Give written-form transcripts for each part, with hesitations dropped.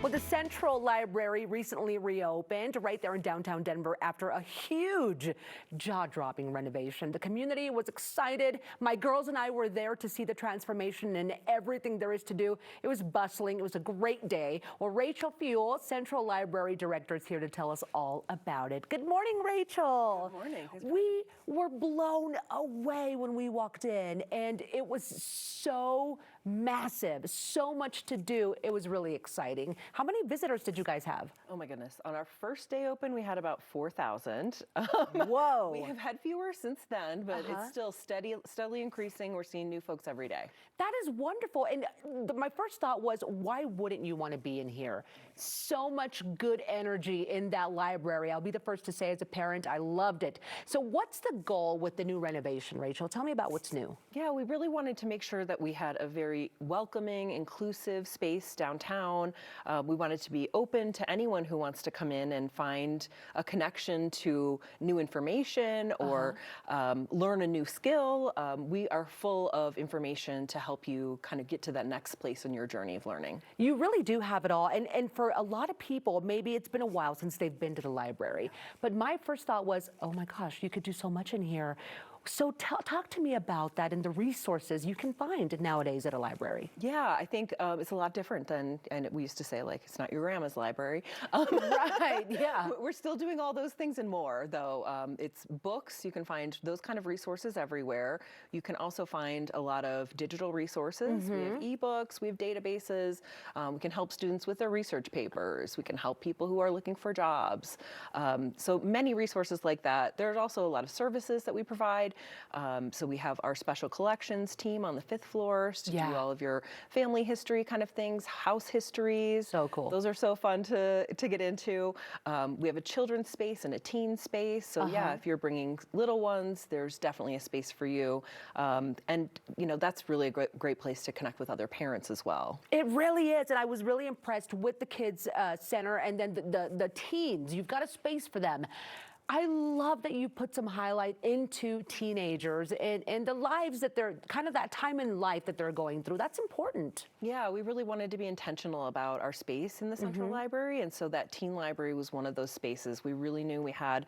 Well, the Central Library recently reopened right there in downtown Denver after a huge jaw-dropping renovation. The community was excited. My girls and I were there to see the transformation and everything there is to do. It was bustling. It was a great day. Well, Rachel Fuel, Central Library Director, is here to tell us all about it. Good morning, Rachel. Good morning. We were blown away when we walked in, and it was so massive, so much to do. It was really exciting. How many visitors did you guys have? Oh my goodness. On our first day open, we had about 4,000. Whoa. We have had fewer since then, but it's still steadily increasing. We're seeing new folks every day. That is wonderful. And my first thought was, why wouldn't you want to be in here? So much good energy in that library. I'll be the first to say, as a parent, I loved it. So what's the goal with the new renovation, Rachel? Tell me about what's new. Yeah, we really wanted to make sure that we had a very welcoming, inclusive space downtown. We wanted to be open to anyone who wants to come in and find a connection to new information or learn a new skill. We are full of information to help you kind of get to that next place in your journey of learning. You really do have it all. And for a lot of people, maybe it's been a while since they've been to the library. But my first thought was, oh my gosh, you could do so much in here. So talk to me about that and the resources you can find nowadays at a library. Yeah, I think it's a lot different than, and we used to say, like, it's not your grandma's library. Right, yeah. We're still doing all those things and more, though. It's books. You can find those kind of resources everywhere. You can also find a lot of digital resources. We have ebooks, we have databases. We can help students with their research papers. We can help people who are looking for jobs. So many resources like that. There's also a lot of services that we provide. So we have our special collections team on the 5th floor to do all of your family history kind of things, house histories. So cool. Those are so fun to get into. We have a children's space and a teen space. So yeah, if you're bringing little ones, there's definitely a space for you. And you know, that's really a great place to connect with other parents as well. It really is. And I was really impressed with the kids center and then the teens. You've got a space for them. I love that you put some highlight into teenagers and the lives that they're, kind of that time in life that they're going through. That's important. Yeah, we really wanted to be intentional about our space in the Central Library, and so that teen library was one of those spaces. We really knew we had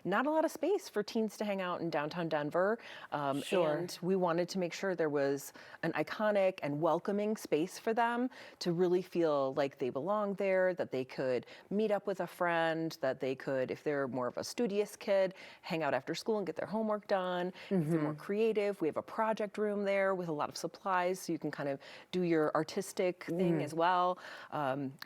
not a lot of space for teens to hang out in downtown Denver, and we wanted to make sure there was an iconic and welcoming space for them to really feel like they belong there, that they could meet up with a friend, that they could, if they're more of a studious kid, hang out after school and get their homework done. If they're more creative, we have a project room there with a lot of supplies so you can kind of do your artistic thing as well.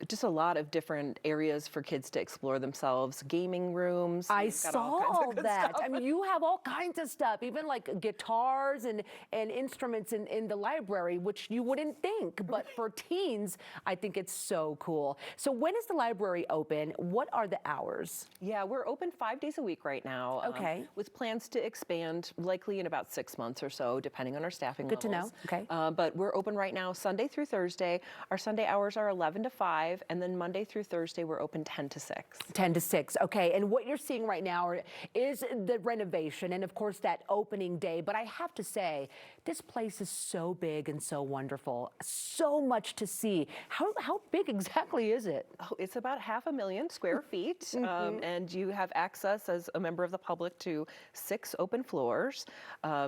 Just a lot of different areas for kids to explore themselves. Gaming rooms. I saw that. I mean, you have all kinds of stuff, even like guitars and instruments in the library, which you wouldn't think, but for teens, I think it's so cool. So when is the library open? What are the hours? Yeah, we're open 5 days a week right now. Okay. With plans to expand likely in about 6 months or so, depending on our staffing levels. Good to know. Okay. But we're open right now Sunday through Thursday. Our Sunday hours are 11 to 5, and then Monday through Thursday we're open 10 to 6. 10 to 6. Okay. And what you're seeing right now is the renovation and, of course, that opening day. But I have to say, this place is so big and so wonderful. So much to see. How big exactly is it? Oh, it's about 500,000 square feet, and you have access as a member of the public to 6 open floors.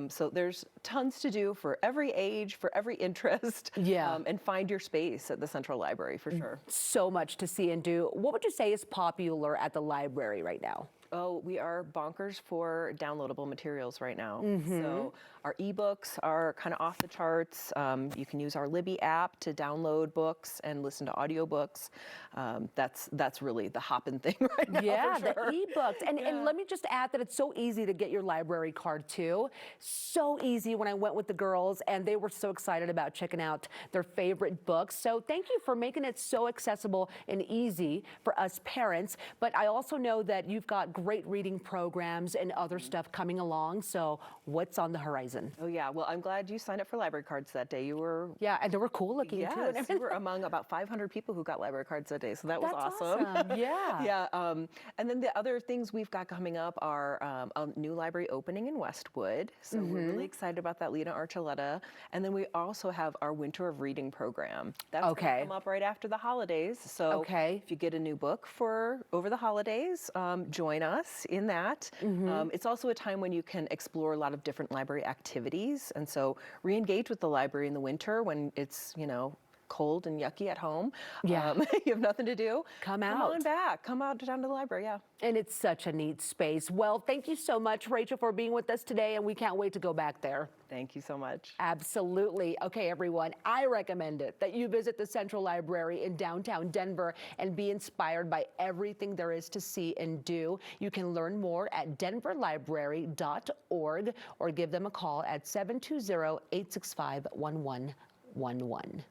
So there's tons to do for every age, for every interest. Yeah. And find your space at the Central Library for sure. So much to see and do. What would you say is popular at the library right now? Oh, we are bonkers for downloadable materials right now. So our ebooks are kind of off the charts. You can use our Libby app to download books and listen to audiobooks. That's really the hopping thing right now. Yeah, for sure. the ebooks. And let me just add that it's so easy to get your library card too. So easy when I went with the girls, and they were so excited about checking out their favorite books. So thank you for making it so accessible and easy for us parents. But I also know that you've got great reading programs and other stuff coming along. So what's on the horizon? Oh yeah, well, I'm glad you signed up for library cards that day. You were Yeah, and they were cool looking too. And Yes, you were among about 500 people who got library cards that day, so that was That's awesome. Yeah. Yeah, and then the other things we've got coming up are a new library opening in Westwood, so we're really excited about that, Lena Archuleta. And then we also have our Winter of Reading program. That's going to come up right after the holidays, so if you get a new book for over the holidays, join us in that. It's also a time when you can explore a lot of different library activities, and so re-engage with the library in the winter when it's, you know, cold and yucky at home. Yeah. You have nothing to do. Come out. Come on back. Come out down to the library, yeah. And it's such a neat space. Well, thank you so much, Rachel, for being with us today, and we can't wait to go back there. Thank you so much. Absolutely. Okay, everyone, I recommend it that you visit the Central Library in downtown Denver and be inspired by everything there is to see and do. You can learn more at denverlibrary.org or give them a call at 720-865-1111.